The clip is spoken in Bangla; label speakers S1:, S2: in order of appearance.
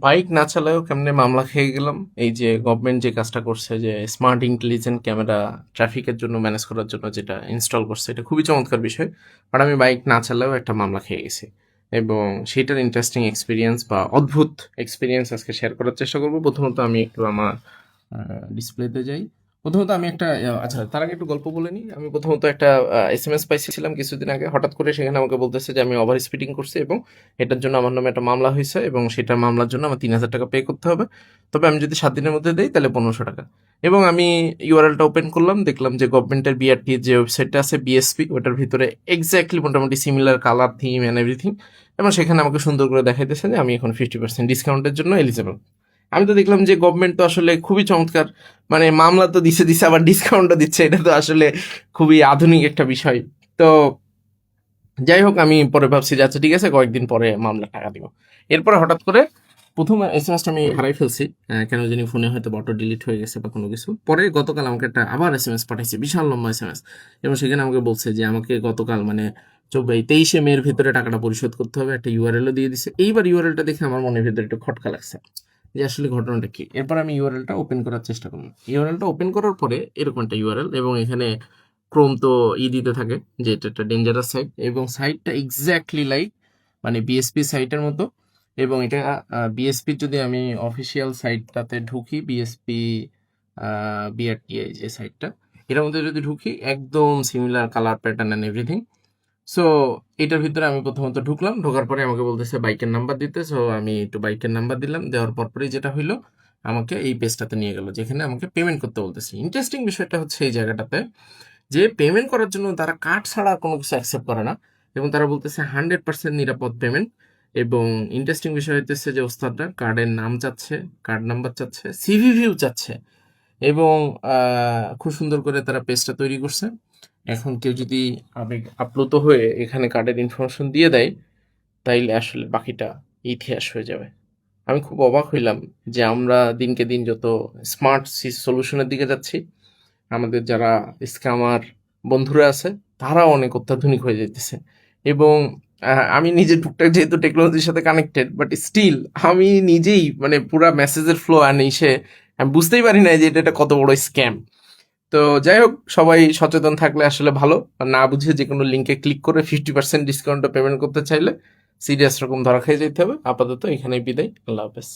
S1: বাইক না চালায়ও কেমনে মামলা খেয়ে গেলাম। এই যে গভর্নমেন্ট যে কাজটা করছে, যে স্মার্ট ইন্টেলিজেন্ট ক্যামেরা ট্রাফিকের জন্য ম্যানেজ করার জন্য যেটা ইনস্টল করছে, এটা খুবই চমৎকার বিষয়। বাট আমি বাইক না চালায়ও একটা মামলা খেয়ে গেছি, এবং সেটার ইন্টারেস্টিং এক্সপিরিয়েন্স বা অদ্ভুত এক্সপিরিয়েন্স আজকে শেয়ার করার চেষ্টা করবো। প্রথমত আমি একটু আমার ডিসপ্লেতে যাই। প্রথমত আমি একটা আচ্ছা, তার আগে একটু গল্প বলে নিই। আমি প্রথমত একটা SMS পাইছিলাম কিছুদিন আগে, হঠাৎ করে সেখানে আমাকে বলতেছে যে আমি ওভার স্পিডিং করছি এবং এটার জন্য আমার নামে একটা মামলা হয়েছে, এবং সেটার মামলার জন্য আমার 3,000 টাকা পে করতে হবে। তবে আমি যদি 7 দিনের মধ্যে দিই তাহলে 1500 টাকা। এবং আমি ইউআরএলটা ওপেন করলাম, দেখলাম যে গভর্নমেন্টের বিআরটি যে ওয়েবসাইটটা আছে বিএসপি, ওটার ভিতরে এক্স্যাক্টলি মোটামুটি similar colour, theme and everything. এবং সেখানে আমাকে সুন্দর করে দেখাইতেছে যে আমি এখন 50% ডিসকাউন্টের জন্য এলিজেবল। আমি তো দেখলাম যে গভর্নমেন্ট তো আসলে খুবই চমৎকার, মানে মামলা তো দিছে দিছে আবার ডিসকাউন্টও দিচ্ছে, এটা তো আসলে খুবই আধুনিক একটা বিষয়। তো যাই হোক, আমি পরে ভাবছি যে আচ্ছা ঠিক আছে, কয়েকদিন পরে মামলা টাকা দিব। এরপরে হঠাৎ করে প্রথম এসএমএসটা আমি হারাই ফেলছি, কেন জানি ফোনে হয়তো অটো ডিলিট হয়ে গেছে বা কোনো কিছু। পরে গতকাল আমাকে একটা আবার এসএমএস পাঠাইছে, বিশাল লম্বা এসএমএস, এবং সেখানে আমাকে বলছে যে আমাকে গতকাল মানে 23শে মের ভিতরে টাকাটা পরিশোধ করতে হবে, একটা ইউআরএলও দিয়ে দিছে। এইবার ইউআরএলটা দেখে আমার মনের ভিতরে একটু খটকা লাগছে যে আসলে ঘটনাটা কি। এরপর আমি ইউআরএলটা ওপেন করার চেষ্টা করলাম। ইউআরএলটা ওপেন করার পরে এরকম একটা ইউআরএল, এবং এখানে ক্রোম তো দিতে থাকে যে এটা একটা ডেঞ্জারাস সাইট, এবং সাইটটা এক্স্যাক্টলি লাইক মানে বিএসপি সাইটের মতো। এবং এটা বিএসপির যদি আমি অফিসিয়াল সাইটটাতে ঢুকি, বিএসপি বিআরটিআই যে সাইটটা, এটার মধ্যে যদি ঢুকি, একদম similar colour pattern and everything. So এটার ভিতরে আমি প্রথমত ঢুকলাম, ঢোকার পরে আমাকে বলতেছে বাইকের নাম্বার দিতে। সো আমি একটু বাইকের নাম্বার দিলাম, দেওয়ার পরপরই যেটা হইলো, আমাকে এই পেজটাতে নিয়ে গেল, যেখানে আমাকে পেমেন্ট করতে বলতেছে। ইন্টারেস্টিং বিষয়টা হচ্ছে এই জায়গাটাতে যে পেমেন্ট করার জন্য তারা কার্ড ছাড়া আর কোনো কিছু অ্যাকসেপ্ট করে না, এবং তারা বলতেছে 100% নিরাপদ পেমেন্ট। এবং ইন্টারেস্টিং বিষয় হইতেছে যে ওস্তাদরা কার্ডের নাম চাচ্ছে, কার্ড নাম্বার চাচ্ছে, সিভিভিও চাচ্ছে, এবং খুব সুন্দর করে তারা পেজটা তৈরি করছে। এখন কেউ যদি আবেগ আপ্লুত হয়ে এখানে কার্ডের ইনফরমেশন দিয়ে দেয়, তাইলে আসলে বাকিটা ইতিহাস হয়ে যাবে। আমি খুব অবাক হইলাম যে আমরা দিনকে দিন যত স্মার্ট সলিউশনের দিকে যাচ্ছি, আমাদের যারা স্ক্যামার বন্ধুরা আছে তারাও অনেক অত্যাধুনিক হয়ে যেতেছে। এবং আমি নিজে টুকটাক যেহেতু টেকনোলজির সাথে কানেক্টেড, বাট স্টিল আমি নিজেই মানে পুরা মেসেজের ফ্লো আনে এসে আমি বুঝতেই পারি না যে এটা কত বড় স্ক্যাম। তো যাই হোক, সবাই সচেতন থাকলে আসলে ভালো। আর না বুঝে যে কোনো লিঙ্কে ক্লিক করে 50% ডিসকাউন্টে পেমেন্ট করতে চাইলে সিরিয়াস রকম ধরা খেয়ে যেতে হবে। আপাতত এখানেই বিদায়, আল্লাহ হাফেজ।